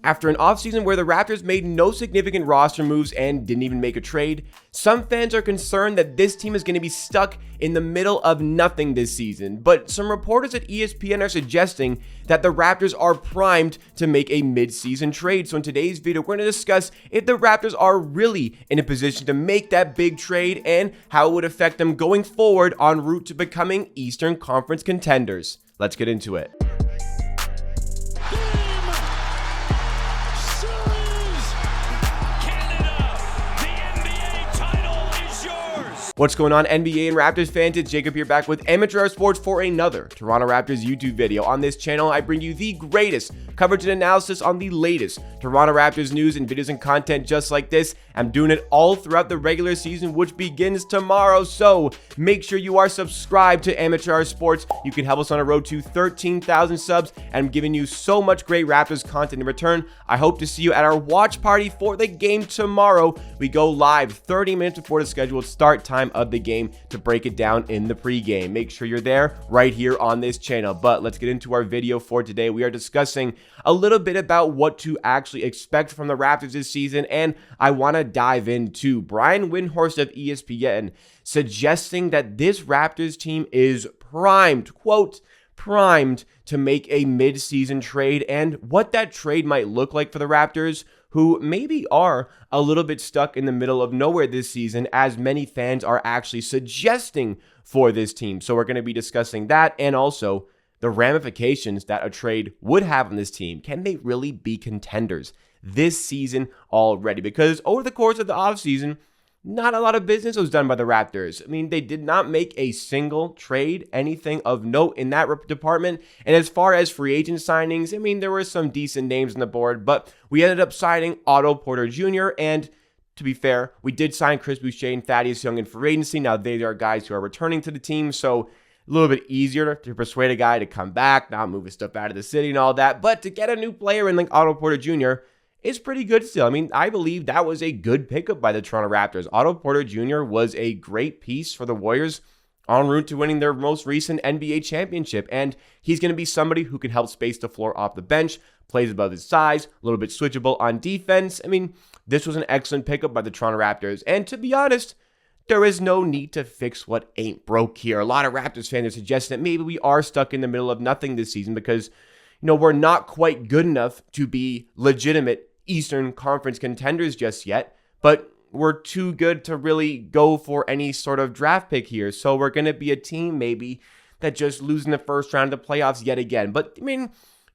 After an offseason where the Raptors made no significant roster moves and didn't even make a trade, some fans are concerned that this team is going to be stuck in the middle of nothing this season. But some reporters at ESPN are suggesting that the Raptors are primed to make a mid-season trade. So in today's video, we're going to discuss if the Raptors are really in a position to make that big trade and how it would affect them going forward en route to becoming Eastern Conference contenders. Let's get into it. What's going on, NBA and Raptors fans? It's Jacob here, back with Amateur Hour Sports for another Toronto Raptors YouTube video. On this channel, I bring you the greatest coverage and analysis on the latest Toronto Raptors news and videos and content just like this. I'm doing it all throughout the regular season, which begins tomorrow. So make sure you are subscribed to Amateur Hour Sports. You can help us on a road to 13,000 subs, and I'm giving you so much great Raptors content in return. I hope to see you at our watch party for the game tomorrow. We go live 30 minutes before the scheduled start time of the game to break it down in the pregame. Make sure you're there right here on this channel. But let's get into our video for today. We are discussing a little bit about what to actually expect from the Raptors this season, and I want to dive into Brian Windhorst of ESPN suggesting that this Raptors team is primed, quote, primed to make a mid-season trade, and what that trade might look like for the Raptors, who maybe are a little bit stuck in the middle of nowhere this season, as many fans are actually suggesting for this team. So we're going to be discussing that, and also the ramifications that a trade would have on this team. Can they really be contenders this season already? Because over the course of the offseason, not a lot of business was done by the Raptors. I mean, they did not make a single trade, anything of note in that department. And as far as free agent signings, I mean, there were some decent names on the board, but we ended up signing Otto Porter Jr. And to be fair, we did sign Chris Boucher and Thaddeus Young in free agency. Now, they are guys who are returning to the team, so a little bit easier to persuade a guy to come back, not move his stuff out of the city and all that. But to get a new player in like Otto Porter Jr., it's pretty good still. I mean, I believe that was a good pickup by the Toronto Raptors. Otto Porter Jr. was a great piece for the Warriors en route to winning their most recent NBA championship. And he's going to be somebody who can help space the floor off the bench, plays above his size, a little bit switchable on defense. I mean, this was an excellent pickup by the Toronto Raptors. And to be honest, there is no need to fix what ain't broke here. A lot of Raptors fans are suggesting that maybe we are stuck in the middle of nothing this season because, we're not quite good enough to be legitimate Eastern Conference contenders just yet, but we're too good to really go for any sort of draft pick here. So we're going to be a team maybe that just lose in the first round of the playoffs yet again. But I mean,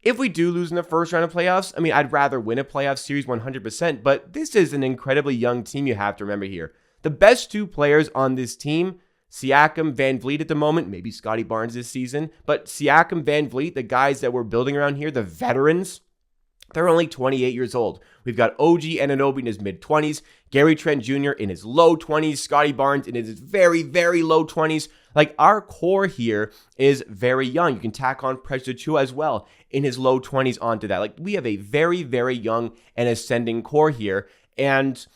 if we do lose in the first round of playoffs, I mean, I'd rather win a playoff series 100%, but this is an incredibly young team you have to remember here. The best two players on this team, Siakam, Van Vliet at the moment, maybe Scottie Barnes this season, but Siakam, Van Vliet, the guys that we're building around here, the veterans, they're only 28 years old. We've got OG Anunoby in his mid-20s, Gary Trent Jr. in his low 20s, Scottie Barnes in his very, very low 20s. Like, our core here is very young. You can tack on Precious Achiuwa as well in his low 20s onto that. Like, we have a very, very young and ascending core here, and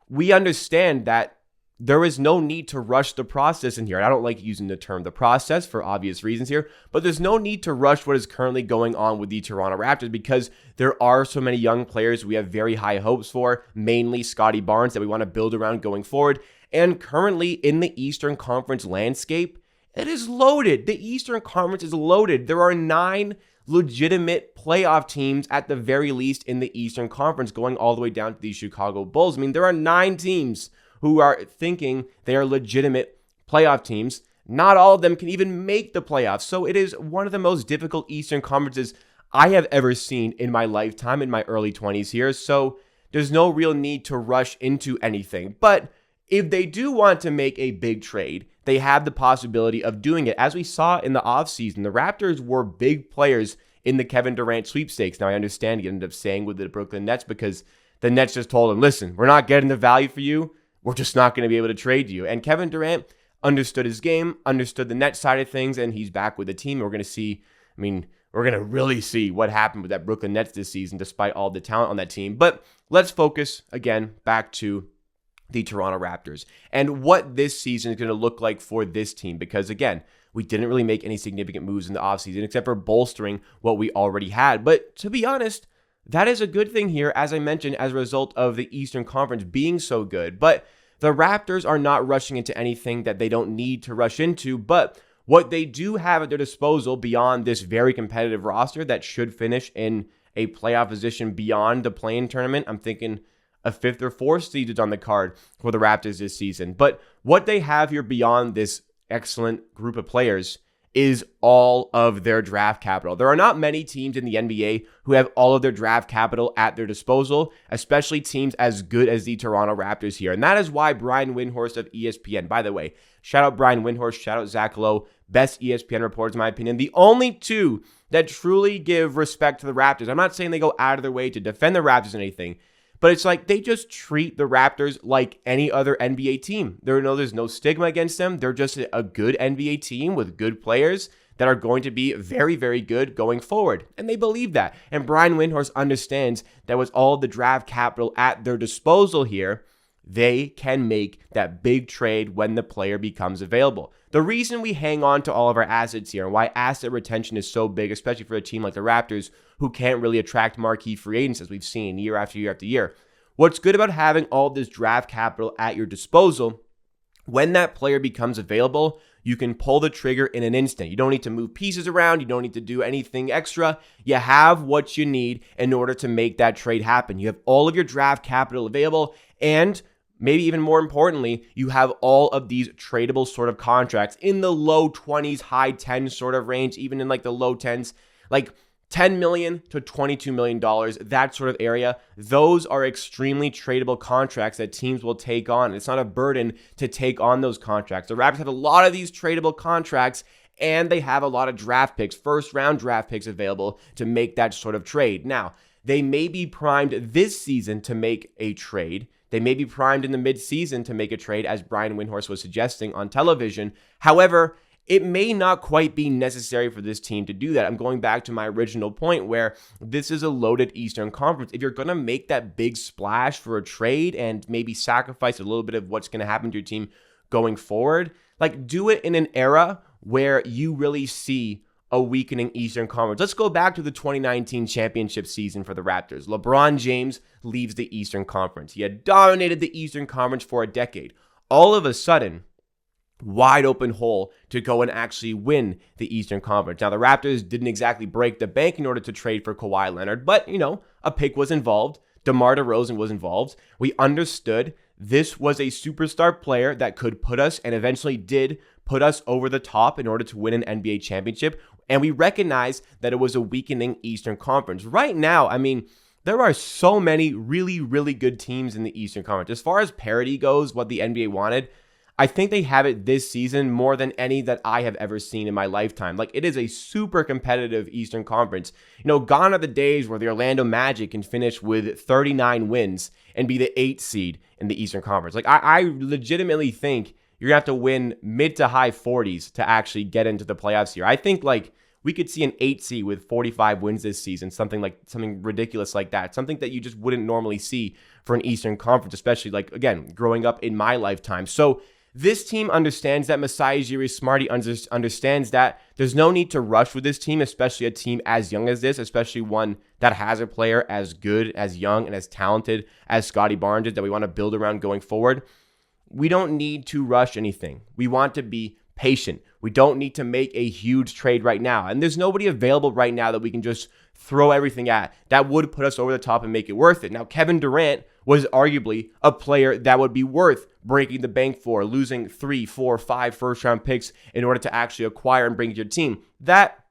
we understand that there is no need to rush the process in here. And I don't like using the term the process for obvious reasons here, but there's no need to rush what is currently going on with the Toronto Raptors because there are so many young players we have very high hopes for, mainly Scottie Barnes, that we want to build around going forward. And currently in the Eastern Conference landscape, it is loaded. The Eastern Conference is loaded. There are 9 legitimate playoff teams at the very least in the Eastern Conference, going all the way down to the Chicago Bulls. I mean, there are 9 teams who are thinking they are legitimate playoff teams. Not all of them can even make the playoffs. So it is one of the most difficult Eastern Conferences I have ever seen in my lifetime, in my early 20s here. So there's no real need to rush into anything. But if they do want to make a big trade, they have the possibility of doing it. As we saw in the offseason, the Raptors were big players in the Kevin Durant sweepstakes. Now, I understand he ended up staying with the Brooklyn Nets because the Nets just told him, listen, we're not getting the value for you. We're just not going to be able to trade you. And Kevin Durant understood his game, understood the net side of things, and he's back with the team. We're going to see, we're going to really see what happened with that Brooklyn Nets this season, despite all the talent on that team. But let's focus, again, back to the Toronto Raptors and what this season is going to look like for this team. Because, again, we didn't really make any significant moves in the offseason except for bolstering what we already had. But to be honest, that is a good thing here, as I mentioned, as a result of the Eastern Conference being so good. But the Raptors are not rushing into anything that they don't need to rush into. But what they do have at their disposal beyond this very competitive roster that should finish in a playoff position beyond the play-in tournament, I'm thinking a 5th or 4th seed is on the card for the Raptors this season. But what they have here beyond this excellent group of players is all of their draft capital. There are not many teams in the NBA who have all of their draft capital at their disposal, especially teams as good as the Toronto Raptors here. And that is why Brian Windhorst of ESPN, by the way, shout out Brian Windhorst, shout out Zach Lowe, best ESPN reporters in my opinion, the only two that truly give respect to the Raptors. I'm not saying they go out of their way to defend the Raptors or anything, but it's like they just treat the Raptors like any other NBA team. There's no stigma against them. They're just a good NBA team with good players that are going to be very, very good going forward. And they believe that. And Brian Windhorst understands that with all the draft capital at their disposal here, they can make that big trade when the player becomes available. The reason we hang on to all of our assets here and why asset retention is so big, especially for a team like the Raptors, who can't really attract marquee free agents as we've seen year after year after year. What's good about having all this draft capital at your disposal, when that player becomes available, you can pull the trigger in an instant. You don't need to move pieces around. You don't need to do anything extra. You have what you need in order to make that trade happen. You have all of your draft capital available, and maybe even more importantly, you have all of these tradable sort of contracts in the low 20s, high 10s sort of range, even in like the low 10s, like $10 million to $22 million, that sort of area. Those are extremely tradable contracts that teams will take on. It's not a burden to take on those contracts. The Raptors have a lot of these tradable contracts, and they have a lot of draft picks, first-round draft picks available to make that sort of trade. Now, they may be primed this season to make a trade. They may be primed in the mid-season to make a trade, as Brian Windhorst was suggesting on television. However, it may not quite be necessary for this team to do that. I'm going back to my original point where this is a loaded Eastern Conference. If you're going to make that big splash for a trade and maybe sacrifice a little bit of what's going to happen to your team going forward, like do it in an era where you really see a weakening Eastern Conference. Let's go back to the 2019 championship season for the Raptors. LeBron James leaves the Eastern Conference. He had dominated the Eastern Conference for a decade. All of a sudden, wide open hole to go and actually win the Eastern Conference. Now, the Raptors didn't exactly break the bank in order to trade for Kawhi Leonard, but, a pick was involved. DeMar DeRozan was involved. We understood this was a superstar player that could put us, and eventually did put us over the top in order to win an NBA championship. And we recognized that it was a weakening Eastern Conference. Right now, there are so many really, really good teams in the Eastern Conference. As far as parity goes, what the NBA wanted, I think they have it this season more than any that I have ever seen in my lifetime. Like, it is a super competitive Eastern Conference. Gone are the days where the Orlando Magic can finish with 39 wins and be the 8th seed in the Eastern Conference. Like, I legitimately think you're going to have to win mid to high 40s to actually get into the playoffs here. I think, we could see an 8 seed with 45 wins this season, something ridiculous like that, something that you just wouldn't normally see for an Eastern Conference, especially, again, growing up in my lifetime. So this team understands that. Masai Ujiri-Smarty understands that there's no need to rush with this team, especially a team as young as this, especially one that has a player as good, as young, and as talented as Scottie Barnes is that we want to build around going forward. We don't need to rush anything. We want to be patient. We don't need to make a huge trade right now. And there's nobody available right now that we can just throw everything at that would put us over the top and make it worth it. Now, Kevin Durant was arguably a player that would be worth breaking the bank for, losing 3, 4, 5 first-round picks in order to actually acquire and bring to your team. That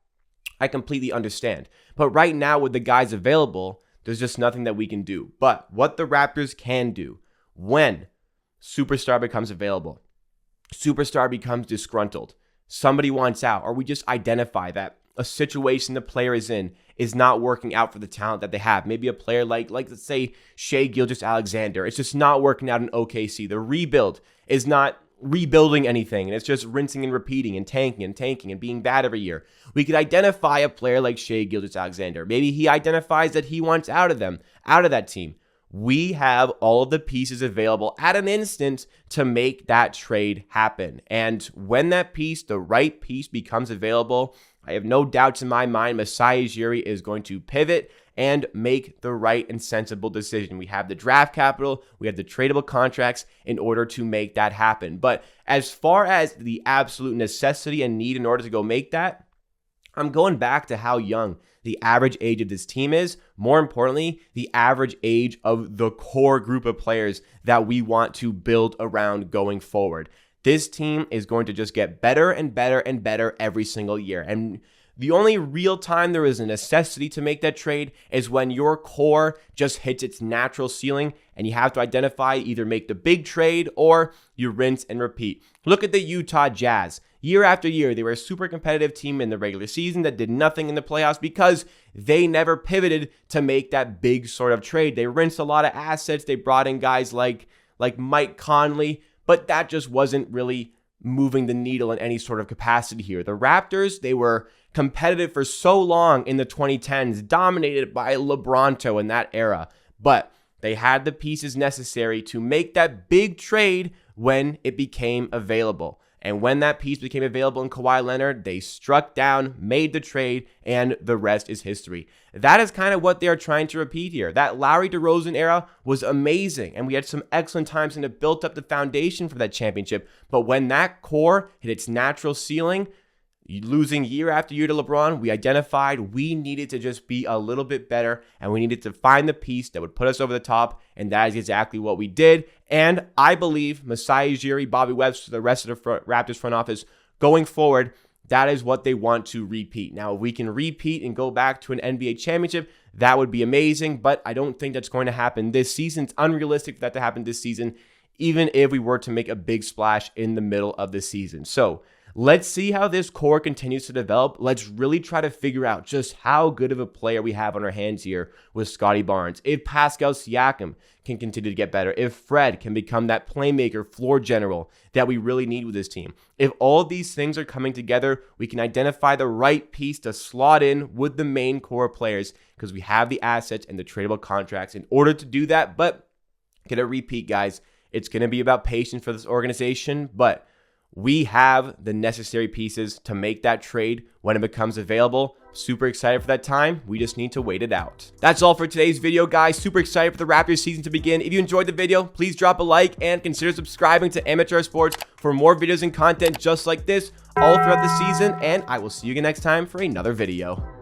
I completely understand. But right now, with the guys available, there's just nothing that we can do. But what the Raptors can do when superstar becomes available, superstar becomes disgruntled, somebody wants out, or we just identify that a situation the player is in is not working out for the talent that they have. Maybe a player like let's say Shai Gilgeous-Alexander. It's just not working out in OKC. The rebuild is not rebuilding anything, and it's just rinsing and repeating and tanking and being bad every year. We could identify a player like Shai Gilgeous-Alexander. Maybe he identifies that he wants out of that team. We have all of the pieces available at an instant to make that trade happen. And when that piece, the right piece, becomes available, I have no doubts in my mind Masai Ujiri is going to pivot and make the right and sensible decision. We have the draft capital, we have the tradable contracts in order to make that happen. But as far as the absolute necessity and need in order to go make that, I'm going back to how young the average age of this team is. More importantly, the average age of the core group of players that we want to build around going forward. This team is going to just get better and better and better every single year. And the only real time there is a necessity to make that trade is when your core just hits its natural ceiling and you have to identify, either make the big trade or you rinse and repeat. Look at the Utah Jazz. Year after year, they were a super competitive team in the regular season that did nothing in the playoffs because they never pivoted to make that big sort of trade. They rinsed a lot of assets. They brought in guys like Mike Conley, but that just wasn't really moving the needle in any sort of capacity here. The Raptors, they were competitive for so long in the 2010s, dominated by LeBronto in that era, but they had the pieces necessary to make that big trade when it became available. And when that piece became available in Kawhi Leonard, they struck down, made the trade, and the rest is history. That is kind of what they are trying to repeat here. That Lowry DeRozan era was amazing, and we had some excellent times, and it built up the foundation for that championship. But when that core hit its natural ceiling, losing year after year to LeBron, we identified we needed to just be a little bit better, and we needed to find the piece that would put us over the top, and that is exactly what we did. And I believe Masai Ujiri, Bobby Webster, the rest of the Raptors front office going forward, that is what they want to repeat. Now, if we can repeat and go back to an NBA championship, that would be amazing, but I don't think that's going to happen this season. It's unrealistic for that to happen this season, even if we were to make a big splash in the middle of the season. So let's see how this core continues to develop. Let's really try to figure out just how good of a player we have on our hands here with Scottie Barnes. If Pascal Siakam can continue to get better, if Fred can become that playmaker, floor general that we really need with this team. If all of these things are coming together, we can identify the right piece to slot in with the main core players because we have the assets and the tradable contracts in order to do that. But gonna repeat, guys, it's going to be about patience for this organization, but we have the necessary pieces to make that trade when it becomes available. Super excited for that time. We just need to wait it out. That's all for today's video, guys. Super excited for the Raptors season to begin. If you enjoyed the video, please drop a like and consider subscribing to Amateur Sports for more videos and content just like this all throughout the season. And I will see you again next time for another video.